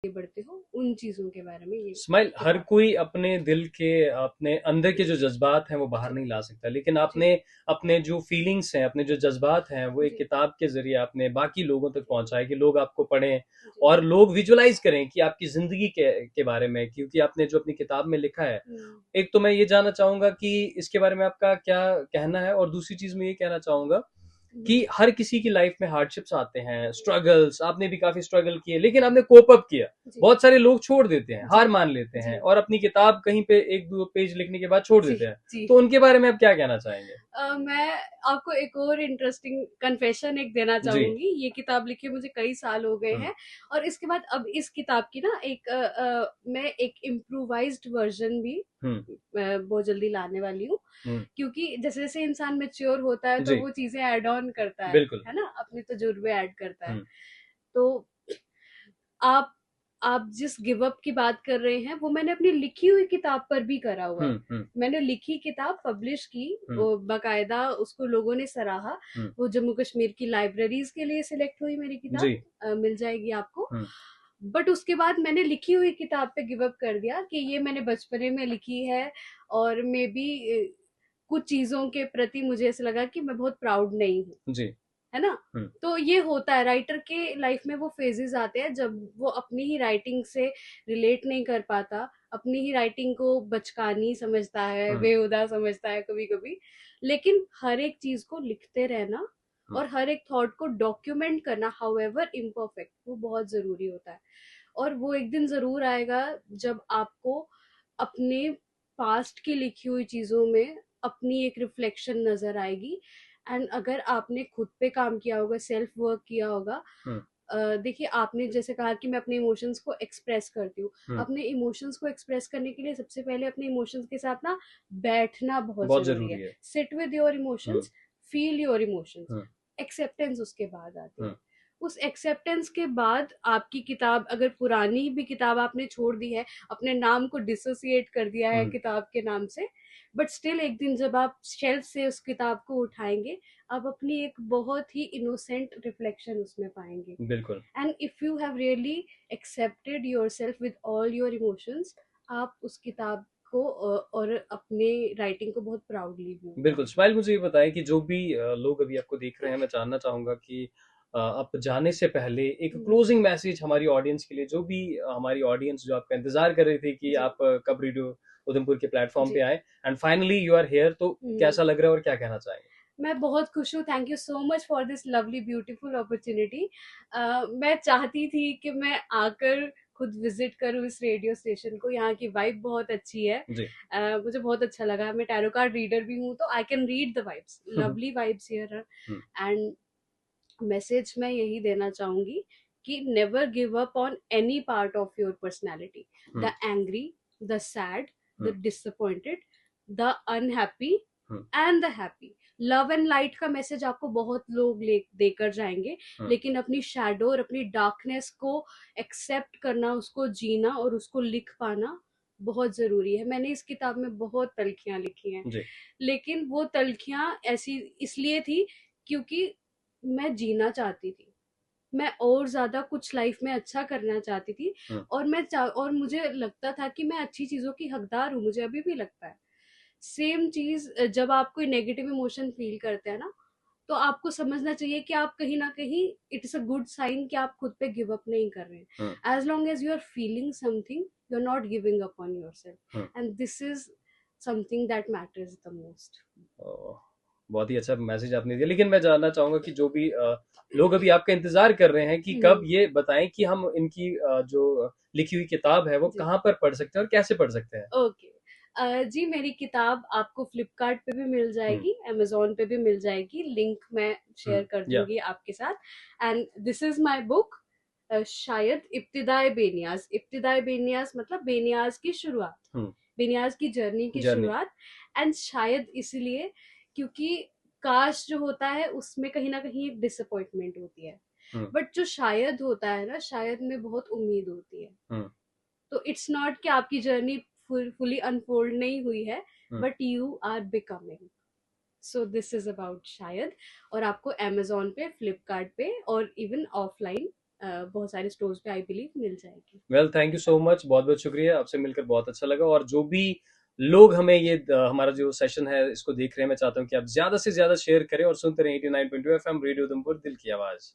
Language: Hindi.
बढ़ते हो, उन चीजों के बारे में ये स्माइल, हर किताब। कोई अपने दिल के, अपने अंदर के जो जज्बात हैं वो बाहर जी नहीं ला सकता, लेकिन आपने जी अपने जो फीलिंग्स हैं, अपने जो जज्बात हैं, वो एक जी किताब के जरिए आपने बाकी लोगों तक जी पहुंचाए कि लोग आपको पढ़ें जी। और लोग विजुलाइज करें कि आपकी जिंदगी के बारे में, क्योंकि आपने जो अपनी किताब में लिखा है। हम्म, एक तो मैं ये जानना चाहूंगा कि इसके बारे में आपका क्या कहना है, और दूसरी चीज मैं ये कहना चाहूंगा कि हम्म, हर किसी की लाइफ में हार्डशिप्स आते हैं, जी स्ट्रगल्स, आपने भी काफी स्ट्रगल किए लेकिन आपने कोप अप किया। जी बहुत सारे लोग छोड़ देते हैं, जी हार मान लेते जी हैं और अपनी किताब कहीं पे एक दो पेज लिखने के बाद छोड़ जी देते हैं। जी। तो उनके बारे में आप क्या कहना चाहेंगे? मैं आपको एक और इंटरेस्टिंग कन्फेशन एक देना जी। चाहूंगी। ये किताब लिखे मुझे कई साल हो गए हम्म। हैं, और इसके बाद अब इस किताब की ना मैं एक इम्प्रोवाइज्ड वर्जन भी हम्म। बहुत जल्दी लाने वाली हूँ। हम्म। क्योंकि जैसे जैसे इंसान मेच्योर होता है तो जी। वो चीजें ऐड ऑन करता बिल्कुल। है ना, अपने तजुर्बे ऐड करता है। हम्म। तो आप आप जिस गिव अप की बात कर रहे हैं वो मैंने अपनी लिखी हुई किताब पर भी करा हुआ है। हम्म। हम्म। मैंने लिखी किताब पब्लिश की, हम्म। वो बाकायदा उसको लोगों ने सराहा। हम्म। वो जम्मू कश्मीर की लाइब्रेरीज के लिए सिलेक्ट हुई मेरी जी। किताब, मिल जाएगी आपको। हम्म। बट उसके बाद मैंने लिखी हुई किताब पे गिव अप कर दिया कि ये मैंने बचपने में लिखी है, और मे बी कुछ चीजों के प्रति मुझे ऐसा लगा कि मैं बहुत प्राउड नहीं हूँ, जी। है ना। हम्म। तो ये होता है राइटर के लाइफ में, वो फेजेस आते हैं जब वो अपनी ही राइटिंग से रिलेट नहीं कर पाता, अपनी ही राइटिंग को बचकानी समझता है, हम्म। बेहुदा समझता है कभी कभी। लेकिन हर एक चीज को लिखते रहना हम्म। और हर एक थॉट को डॉक्यूमेंट करना, हाउएवर इम्परफेक्ट, वो बहुत जरूरी होता है। और वो एक दिन जरूर आएगा जब आपको अपने पास्ट की लिखी हुई चीजों में अपनी एक रिफ्लेक्शन नजर आएगी। एंड अगर आपने खुद पे काम किया होगा, सेल्फ वर्क किया होगा। हम्म। देखिए, आपने जैसे कहा कि मैं अपने इमोशंस को एक्सप्रेस करती हूँ। हम्म। अपने इमोशंस को एक्सप्रेस करने के लिए सबसे पहले अपने इमोशंस के साथ ना बैठना बहुत बहुत जरूरी जरूरी है। है। Sit with your hmm. Emotions, feel your emotions. Hmm. Acceptance उसके बाद आती हम्म। है। उस एक्सेप्टेंस के बाद आपकी किताब, अगर पुरानी भी किताब आपने छोड़ दी है, अपने नाम को डिसोसिएट कर दिया है हम्म। किताब के नाम से, बट स्टिल एक दिन जब आप शेल्फ से उस किताब को उठाएंगे, आप अपनी एक बहुत ही इनोसेंट रिफ्लेक्शन उसमें पाएंगे। बिल्कुल। And if you have really accepted your self with all your emotions, आप उस किताब को और अपने राइटिंग को बहुत प्राउडली व्यू बिल्कुल, करेंगे। स्माइल, मुझे ये बताएं कि जो भी लोग अभी आपको देख रहे हैं, मैं जानना चाहूंगा कि आप जाने से पहले एक हम्म, क्लोजिंग मैसेज हमारी ऑडियंस के लिए, जो भी हमारी ऑडियंस जो आपका इंतजार कर रही थी कि जी आप कब रेडियो उधमपुर के प्लेटफॉर्म पे जी। आए, and finally you are here, तो हम्म, कैसा लग रहा है और क्या कहना चाहेंगे? मैं बहुत खुश हूँ। Thank you so much for this lovely beautiful opportunity. मैं चाहती थी कि मैं आकर खुद विजिट करूँ इस रेडियो स्टेशन को। यहाँ की वाइब बहुत अच्छी है। जी। मुझे बहुत अच्छा लगा। मैं टैरो कार्ड रीडर भी हूँ, तो I can read the vibes, hmm. Lovely vibes here. Hmm. And message मैं यही देना चाहूंगी कि never give up on any part of your personality. The hmm. Angry, the sad, the hmm. Disappointed, the unhappy hmm. And the happy. Love and light का मैसेज आपको बहुत लोग देकर जाएंगे, हम्म। लेकिन अपनी शैडो और अपनी डार्कनेस को एक्सेप्ट करना, उसको जीना और उसको लिख पाना बहुत जरूरी है। मैंने इस किताब में बहुत तलखियां लिखी हैं, जी। लेकिन वो तलखियां ऐसी इसलिए थी क्योंकि मैं जीना चाहती थी। मैं और ज्यादा कुछ लाइफ में अच्छा करना चाहती थी। हम्म। और मुझे लगता था कि मैं अच्छी चीजों की हकदार हूँ, मुझे अभी भी लगता है। सेम चीज जब आप कोई नेगेटिव इमोशन फील करते हैं ना, तो आपको समझना चाहिए कि आप कहीं ना कहीं, it is a good sign कि आप खुद पे गिव अप नहीं कर रहे हम्म। हैं। As long as you are feeling something, you are not giving up on your hmm. Self, and this is something that matters the most. Oh, बहुत ही अच्छा मैसेज आपने दिया, लेकिन मैं जानना चाहूंगा कि जो भी लोग अभी आपका इंतजार कर रहे हैं कि कब, ये बताएं कि हम इनकी जो लिखी हुई किताब है वो जी कहाँ पर पढ़ सकते हैं और कैसे पढ़ सकते हैं? ओके। जी, मेरी किताब आपको फ्लिपकार्ट पे भी मिल हम्म। जाएगी, अमेजोन पे भी मिल जाएगी। लिंक मैं शेयर हम्म। कर या। दूंगी आपके साथ। And this is my book, शायद इब्तिदाए बेनियाज। इब्तिदाए बेनियाज मतलब बेनियाज की शुरुआत, हम्म। बेनियाज की जर्नी की जर्नी। शुरुआत। एंड शायद इसलिए क्योंकि काश जो होता है उसमें कहीं ना कहीं एक डिसअपॉइंटमेंट होती है, हम्म। बट जो शायद होता है ना, शायद में बहुत उम्मीद होती है। हम्म। तो इट्स नॉट कि आपकी जर्नी फुली अनफोल्ड नहीं हुई है, hmm. But you are becoming. So this is about शायद। और आपको अमेजोन पे, फ्लिपकार्ट पे और इवन ऑफलाइन बहुत सारे स्टोर्स पे आई बिलीव मिल जाएगी। Well, thank you so much, बहुत बहुत शुक्रिया, आपसे मिलकर बहुत अच्छा लगा। और जो भी लोग हमें ये हमारा जो सेशन है इसको देख रहे हैं, मैं चाहता हूँ कि आप ज्यादा से ज्यादा शेयर करें और सुनते रहें 89.2 एफएम रेडियो उधमपुर, दिल की आवाज।